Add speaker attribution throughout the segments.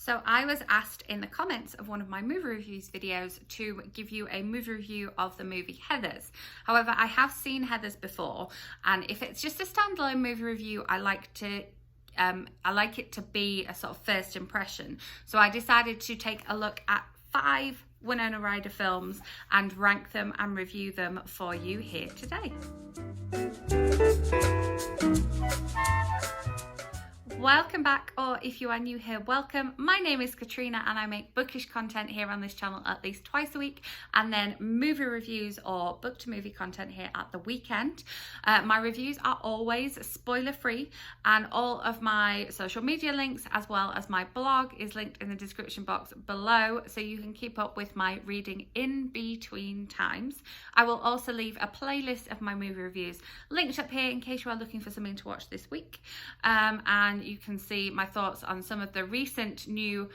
Speaker 1: So I was asked in the comments of one of my movie reviews videos to give you a movie review of the movie Heathers. However, I have seen Heathers before, and if it's just a standalone movie review, I like it to be a sort of first impression. So I decided to take a look at 5 Winona Ryder films and rank them and review them for you here today. Welcome back, or if you are new here, welcome. My name is Katrina and I make bookish content here on this channel at least twice a week, and then movie reviews or book to movie content here at the weekend. My reviews are always spoiler free, and all of my social media links as well as my blog is linked in the description box below, so you can keep up with my reading in between times. I will also leave a playlist of my movie reviews linked up here in case you are looking for something to watch this week, and you can see my thoughts on some of the recent new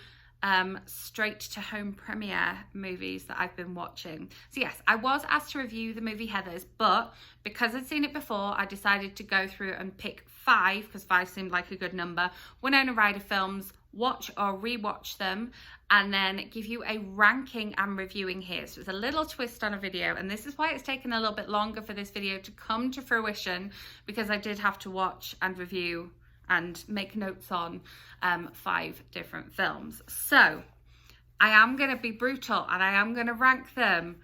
Speaker 1: straight to home premiere movies that I've been watching. So yes, I was asked to review the movie Heathers, but because I'd seen it before, I decided to go through and pick 5, because 5 seemed like a good number, Winona Ryder films, watch or rewatch them, and then give you a ranking and reviewing here. So it's a little twist on a video, and this is why it's taken a little bit longer for this video to come to fruition, because I did have to watch and review and make notes on 5 different films. So I am going to be brutal and I am going to rank them.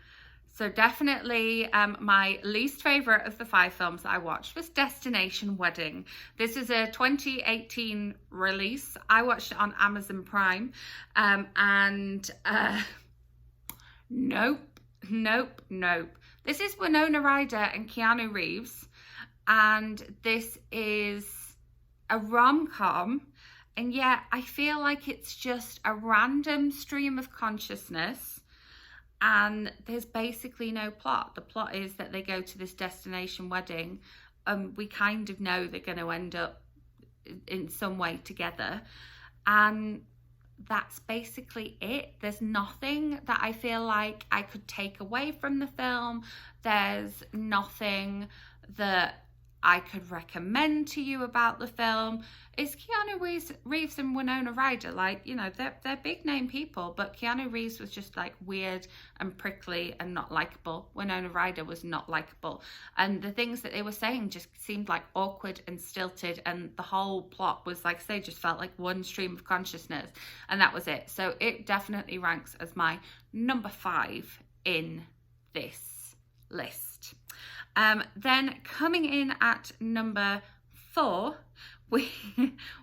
Speaker 1: So definitely my least favourite of the 5 films that I watched was Destination Wedding. This is a 2018 release. I watched it on Amazon Prime, and nope. This is Winona Ryder and Keanu Reeves, and this is a rom-com, and yet I feel like it's just a random stream of consciousness, and there's basically no plot. The plot is that they go to this destination wedding, and we kind of know they're going to end up in some way together, and that's basically it. There's nothing that I feel like I could take away from the film. There's nothing that I could recommend to you about the film. Is Keanu Reeves and Winona Ryder, like, you know, they're big name people, but Keanu Reeves was just like weird and prickly and not likable. Winona Ryder was not likable, and the things that they were saying just seemed like awkward and stilted, and the whole plot was, like I say, just felt like one stream of consciousness, and that was it. So it definitely ranks as my number 5 in this list. Then coming in at number 4,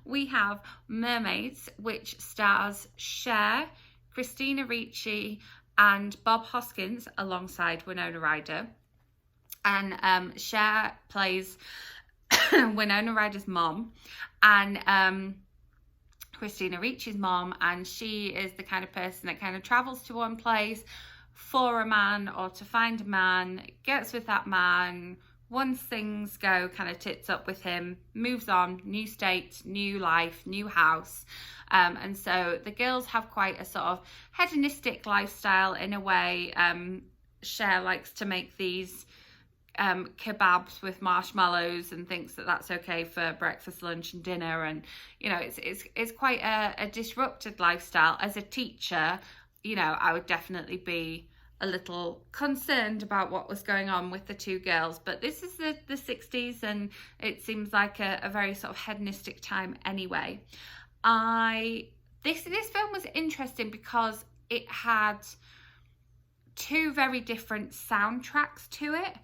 Speaker 1: we have Mermaids, which stars Cher, Christina Ricci, and Bob Hoskins alongside Winona Ryder. And Cher plays Winona Ryder's mom, and Christina Ricci's mom, and she is the kind of person that kind of travels to one place for a man or to find a man, gets with that man, once things go kind of tits up with him, moves on, new state, new life, new house. And so the girls have quite a sort of hedonistic lifestyle in a way. Cher likes to make these kebabs with marshmallows and thinks that that's okay for breakfast, lunch and dinner, and you know, it's quite a disrupted lifestyle. As a teacher, you know, I would definitely be a little concerned about what was going on with the 2 girls, but this is the 60s, and it seems like a very sort of hedonistic time anyway. This film was interesting because it had 2 very different soundtracks to it,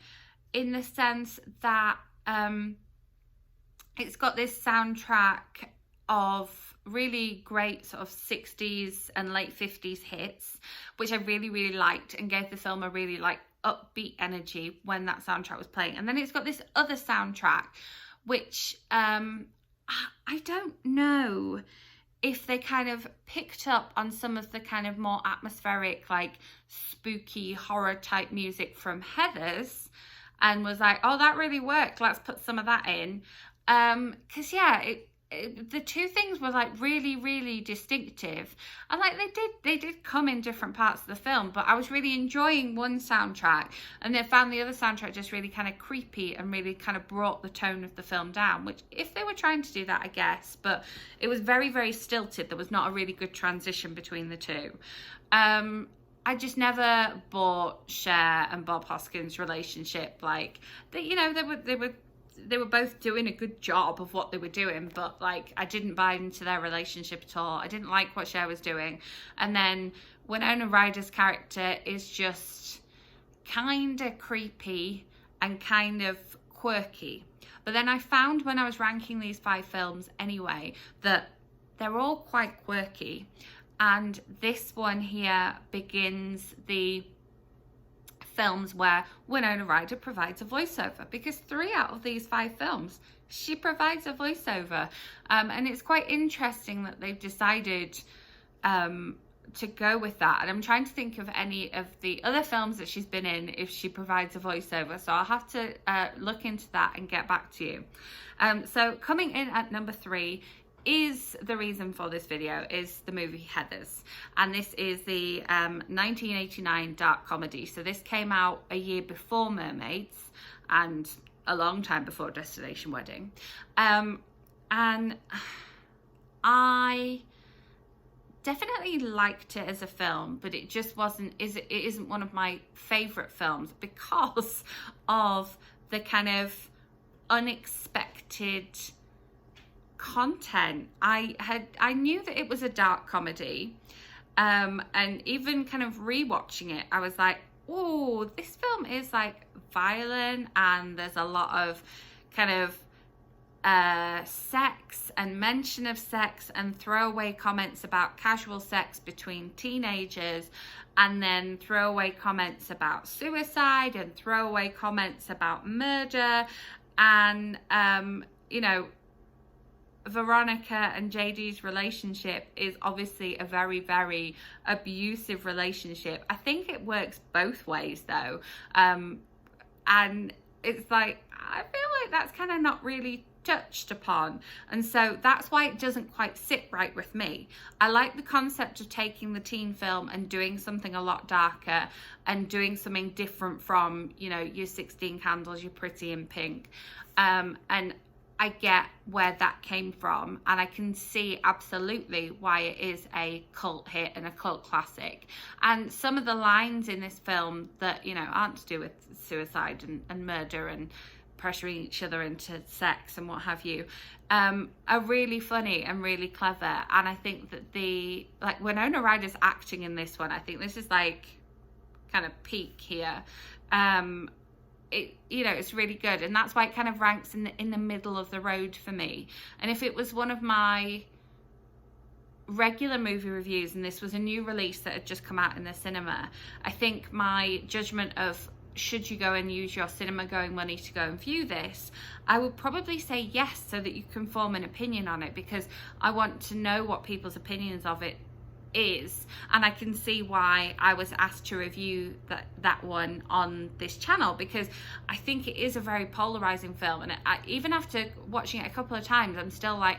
Speaker 1: in the sense that it's got this soundtrack of really great sort of 60s and late 50s hits, which I really liked, and gave the film a really like upbeat energy when that soundtrack was playing. And then it's got this other soundtrack, which I don't know if they kind of picked up on some of the kind of more atmospheric, like spooky horror type music from Heathers, and was like, oh, that really worked, let's put some of that in. Because yeah, the two things were like really, really distinctive, and like they did come in different parts of the film, but I was really enjoying one soundtrack and then found the other soundtrack just really kind of creepy and really kind of brought the tone of the film down, which if they were trying to do that, I guess, but it was very, very stilted. There was not a really good transition between the two. I just never bought Cher and Bob Hoskins' relationship. Like, they were both doing a good job of what they were doing, but like I didn't buy into their relationship at all. I didn't like what Cher was doing. And then Winona Ryder's character is just kind of creepy and kind of quirky. But then I found when I was ranking these 5 films anyway that they're all quite quirky. And this one here begins the films where Winona Ryder provides a voiceover, because 3 out of these 5 films she provides a voiceover, and it's quite interesting that they've decided to go with that. And I'm trying to think of any of the other films that she's been in if she provides a voiceover, so I'll have to look into that and get back to you. So coming in at number 3 is the reason for this video is the movie Heathers, and this is the 1989 dark comedy. So this came out a year before Mermaids and a long time before Destination Wedding, and I definitely liked it as a film, but it just it isn't one of my favorite films because of the kind of unexpected content. I knew that it was a dark comedy, and even kind of rewatching it, I was like, oh, this film is like violent, and there's a lot of kind of sex and mention of sex and throwaway comments about casual sex between teenagers, and then throwaway comments about suicide and throwaway comments about murder, and Veronica and JD's relationship is obviously a very, very abusive relationship. I think it works both ways though, and it's like, I feel like that's kind of not really touched upon, and so that's why it doesn't quite sit right with me. I like the concept of taking the teen film and doing something a lot darker and doing something different from, your 16 Candles, your Pretty in Pink, and I get where that came from, and I can see absolutely why it is a cult hit and a cult classic. And some of the lines in this film that, aren't to do with suicide and murder and pressuring each other into sex and what have you, are really funny and really clever. And I think that Winona Ryder's acting in this one, I think this is like kind of peak here. It's really good, and that's why it kind of ranks in the middle of the road for me. And if it was one of my regular movie reviews and this was a new release that had just come out in the cinema, I think my judgment of should you go and use your cinema going money to go and view this, I would probably say yes, so that you can form an opinion on it, because I want to know what people's opinions of it is, and I can see why I was asked to review that one on this channel, because I think it is a very polarizing film, and even after watching it a couple of times, I'm still like,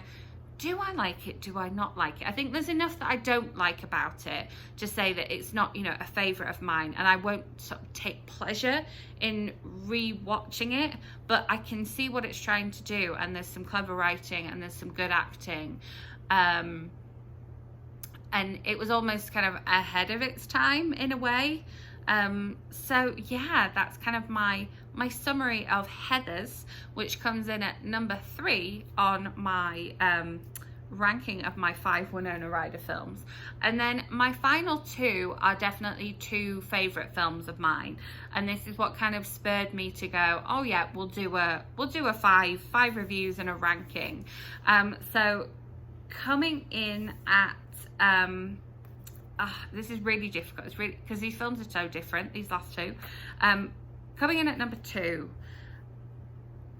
Speaker 1: do I like it? Do I not like it? I think there's enough that I don't like about it to say that it's not, a favorite of mine, and I won't sort of take pleasure in re-watching it, but I can see what it's trying to do, and there's some clever writing and there's some good acting. And it was almost kind of ahead of its time in a way. So yeah, that's kind of my summary of Heathers, which comes in at number 3 on my ranking of my 5 Winona Ryder films. And then my final 2 are definitely 2 favorite films of mine, and this is what kind of spurred me to go, oh yeah, we'll do a 5 reviews and a ranking. So coming in at this is really difficult. It's really, because these films are so different, these last 2. Coming in at number 2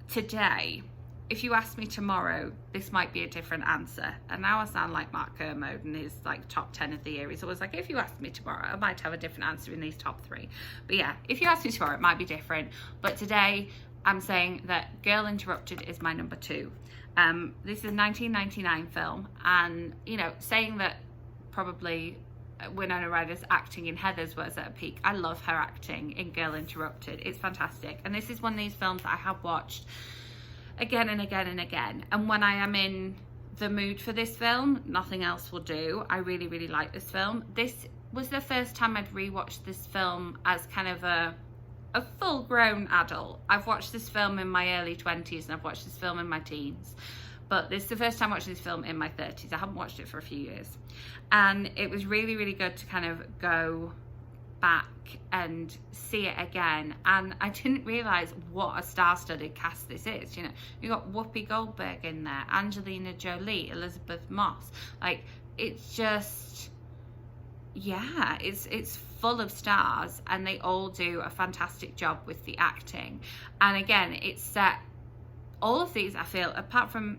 Speaker 1: today, if you ask me tomorrow, this might be a different answer. And now I sound like Mark Kermode and his like top 10 of the year. He's always like, if you ask me tomorrow, I might have a different answer in these top 3. But yeah, if you ask me tomorrow, it might be different. But today, I'm saying that Girl Interrupted is my number 2. This is a 1999 film, and you know, saying that probably Winona Ryder's acting in Heathers was at a peak. I love her acting in Girl Interrupted. It's fantastic, and this is one of these films that I have watched again and again and again, and when I am in the mood for this film, nothing else will do. I really, really like this film. This was the first time I'd rewatched this film as kind of a full-grown adult. I've watched this film in my early 20s and I've watched this film in my teens, but this is the first time watching this film in my 30s. I haven't watched it for a few years, and it was really, really good to kind of go back and see it again. And I didn't realize what a star-studded cast this is. You know, you got Whoopi Goldberg in there, Angelina Jolie, Elizabeth Moss. Like, it's just, yeah, it's full of stars, and they all do a fantastic job with the acting. And again, it's set, all of these, I feel, apart from,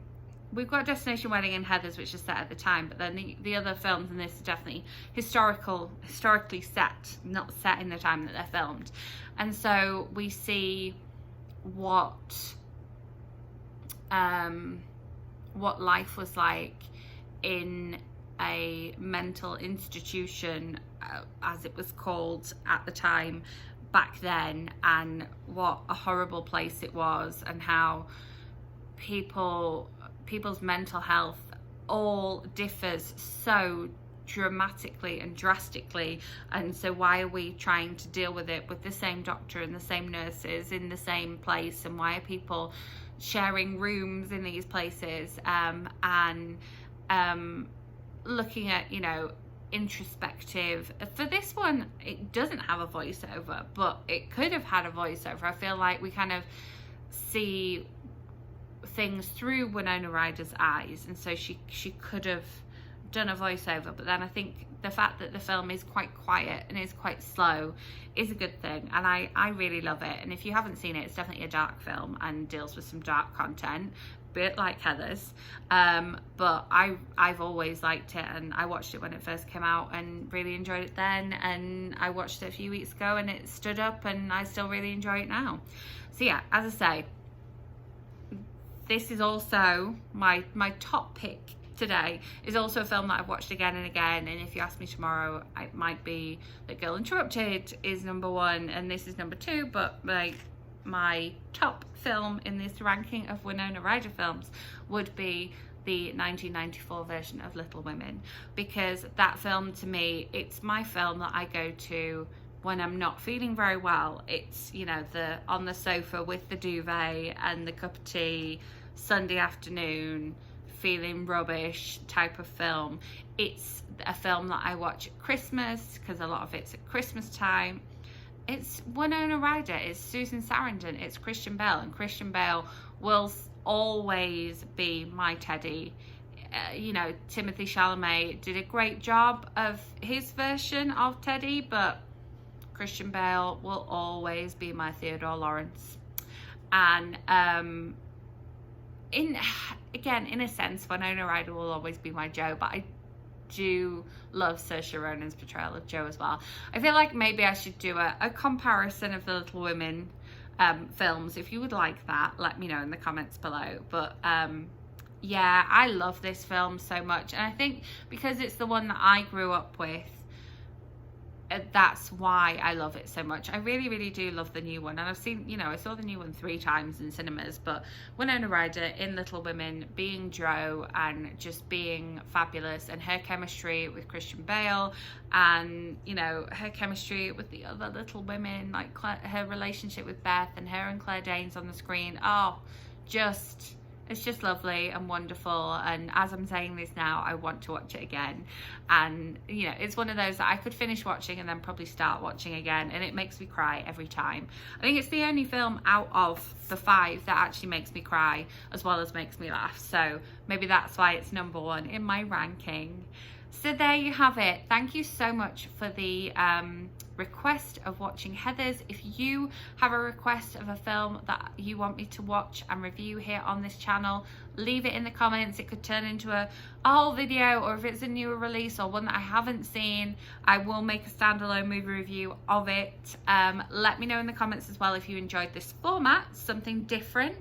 Speaker 1: we've got Destination Wedding and Heathers, which is set at the time, but then the other films in this are definitely historically set, not set in the time that they're filmed. And so we see what life was like in a mental institution, as it was called at the time back then, and what a horrible place it was, and how people's mental health all differs so dramatically and drastically. And so why are we trying to deal with it with the same doctor and the same nurses in the same place, and why are people sharing rooms in these places, and looking at, you know, introspective. For this one, it doesn't have a voiceover, but it could have had a voiceover. I feel like we kind of see things through Winona Ryder's eyes, and so she could have done a voiceover. But then I think the fact that the film is quite quiet and is quite slow is a good thing, and I really love it. And if you haven't seen it, it's definitely a dark film and deals with some dark content, bit like Heathers, but I've always liked it, and I watched it when it first came out and really enjoyed it then, and I watched it a few weeks ago and it stood up, and I still really enjoy it now. So yeah, as I say, this is also my top pick today, is also a film that I've watched again and again. And if you ask me tomorrow, it might be that Girl Interrupted is number 1 and this is number 2, but like my top film in this ranking of Winona Ryder films would be the 1994 version of Little Women, because that film, to me, it's my film that I go to when I'm not feeling very well. It's, you know, the on the sofa with the duvet and the cup of tea, Sunday afternoon, feeling rubbish type of film. It's a film that I watch at Christmas, because a lot of it's at Christmas time. It's Winona Ryder, it's Susan Sarandon, it's Christian Bale, and Christian Bale will always be my Teddy. You know, Timothée Chalamet did a great job of his version of Teddy, but Christian Bale will always be my Theodore Lawrence. And in a sense, Winona Ryder will always be my Jo, but I do love Saoirse Ronan's portrayal of Jo as well. I feel like maybe I should do a comparison of the Little Women films. If you would like that, let me know in the comments below. But yeah, I love this film so much, and I think because it's the one that I grew up with, that's why I love it so much. I really, really do love the new one, and I've seen, you know, I saw the new one 3 times in cinemas, but Winona Ryder in Little Women being Jo and just being fabulous, and her chemistry with Christian Bale, and, you know, her chemistry with the other Little Women, like her relationship with Beth and her and Claire Danes on the screen. Oh, it's just lovely and wonderful. And as I'm saying this now, I want to watch it again. And, you know, it's one of those that I could finish watching and then probably start watching again, and it makes me cry every time. I think it's the only film out of the 5 that actually makes me cry as well as makes me laugh. So maybe that's why it's number 1 in my ranking. So there you have it. Thank you so much for the request of watching Heather's. If you have a request of a film that you want me to watch and review here on this channel, leave it in the comments. It could turn into a whole video, or if it's a newer release or one that I haven't seen, I will make a standalone movie review of it. Let me know in the comments as well if you enjoyed this format, something different.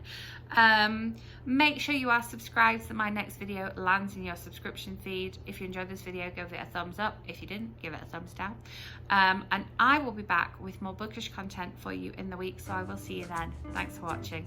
Speaker 1: Make sure you are subscribed so my next video lands in your subscription feed. If you enjoyed this video, give it a thumbs up. If you didn't, give it a thumbs down. And I will be back with more bookish content for you in the week, so I will see you then. Thanks for watching.